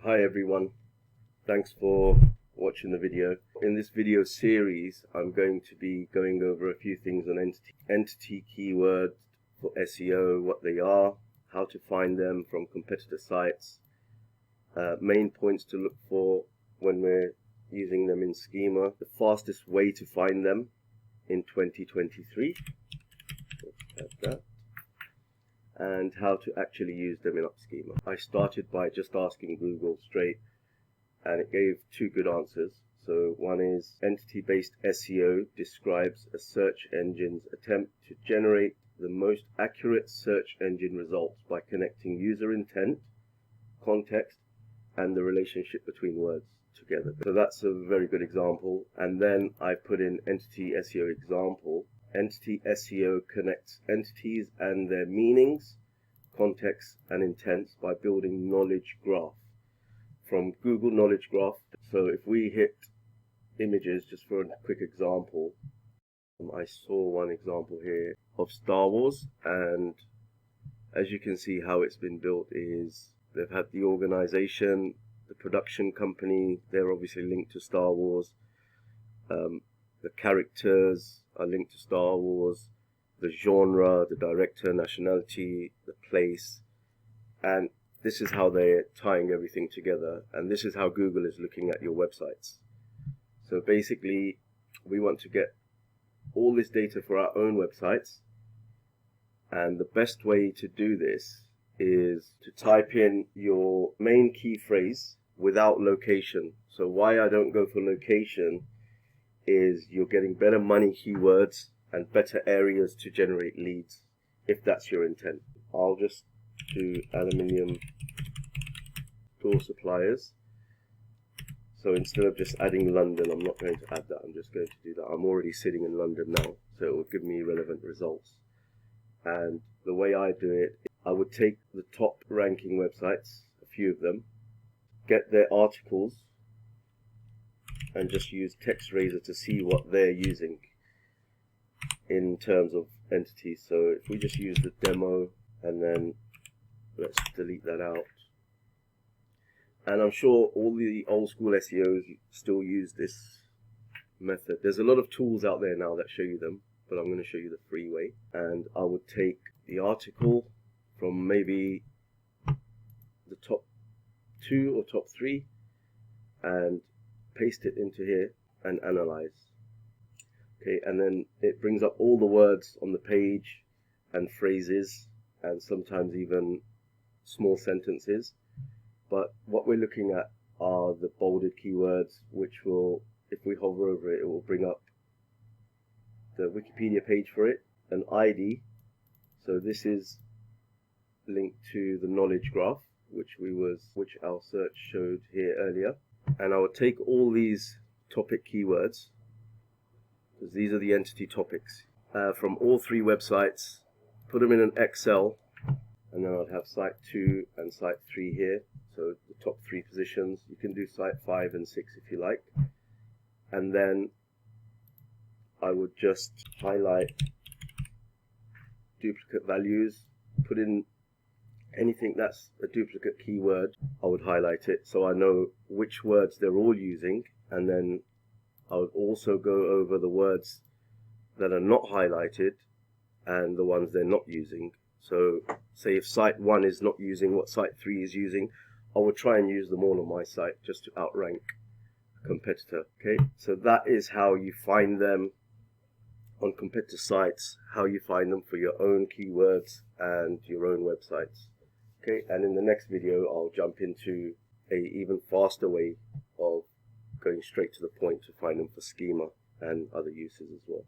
Hi everyone, thanks for watching the video. In this video series I'm going to be going over a few things on entity keywords for SEO, what they are, how to find them from competitor sites, main points to look for when we're using them in schema, the fastest way to find them in 2023, let's add that, and how to actually use them in upschema. I started by just asking Google straight and it gave two good answers. So one is entity-based SEO describes a search engine's attempt to generate the most accurate search engine results by connecting user intent, context, and the relationship between words together. So that's a very good example. And then I put in entity SEO example. Entity SEO connects entities and their meanings, context, and intents by building knowledge graph from Google Knowledge Graph. So if we hit images, just for a quick example, I saw one example here of Star Wars, and as you can see how it's been built is they've had the organization, the production company, they're obviously linked to Star Wars. The characters are linked to Star Wars, the genre, the director, nationality, the place, and this is how they're tying everything together, and this is how Google is looking at your websites. So basically, we want to get all this data for our own websites, and the best way to do this is to type in your main key phrase without location. So why I don't go for location is you're getting better money keywords and better areas to generate leads if that's your intent. I'll just do aluminium door suppliers. So instead of just adding London, I'm not going to add that, I'm just going to do that. I'm already sitting in London now, so it will give me relevant results. And the way I do it, I would take the top ranking websites, a few of them, get their articles, and just use TextRaiser to see what they're using in terms of entities. So if we just use the demo, and then let's delete that out. And I'm sure all the old school SEOs still use this method. There's a lot of tools out there now that show you them, but I'm going to show you the free way. And I would take the article from maybe the top 2 or top 3 and paste it into here and analyze. Okay, and then it brings up all the words on the page and phrases and sometimes even small sentences. But what we're looking at are the bolded keywords, which will, if we hover over it, it will bring up the Wikipedia page for it, an ID. So this is linked to the knowledge graph, which our search showed here earlier. And I would take all these topic keywords, because these are the entity topics, from all 3 websites, put them in an Excel, and then I'd have site 2 and site 3 here. So the top 3 positions. You can do site 5 and 6 if you like. And then I would just highlight duplicate values, put in anything that's a duplicate keyword. I would highlight it so I know which words they're all using, and then I would also go over the words that are not highlighted and the ones they're not using. So say if site 1 is not using what site 3 is using, I would try and use them all on my site just to outrank a competitor. Okay, so that is how you find them on competitor sites, how you find them for your own keywords and your own websites. Okay, and in the next video I'll jump into a even faster way of going straight to the point to find them for schema and other uses as well.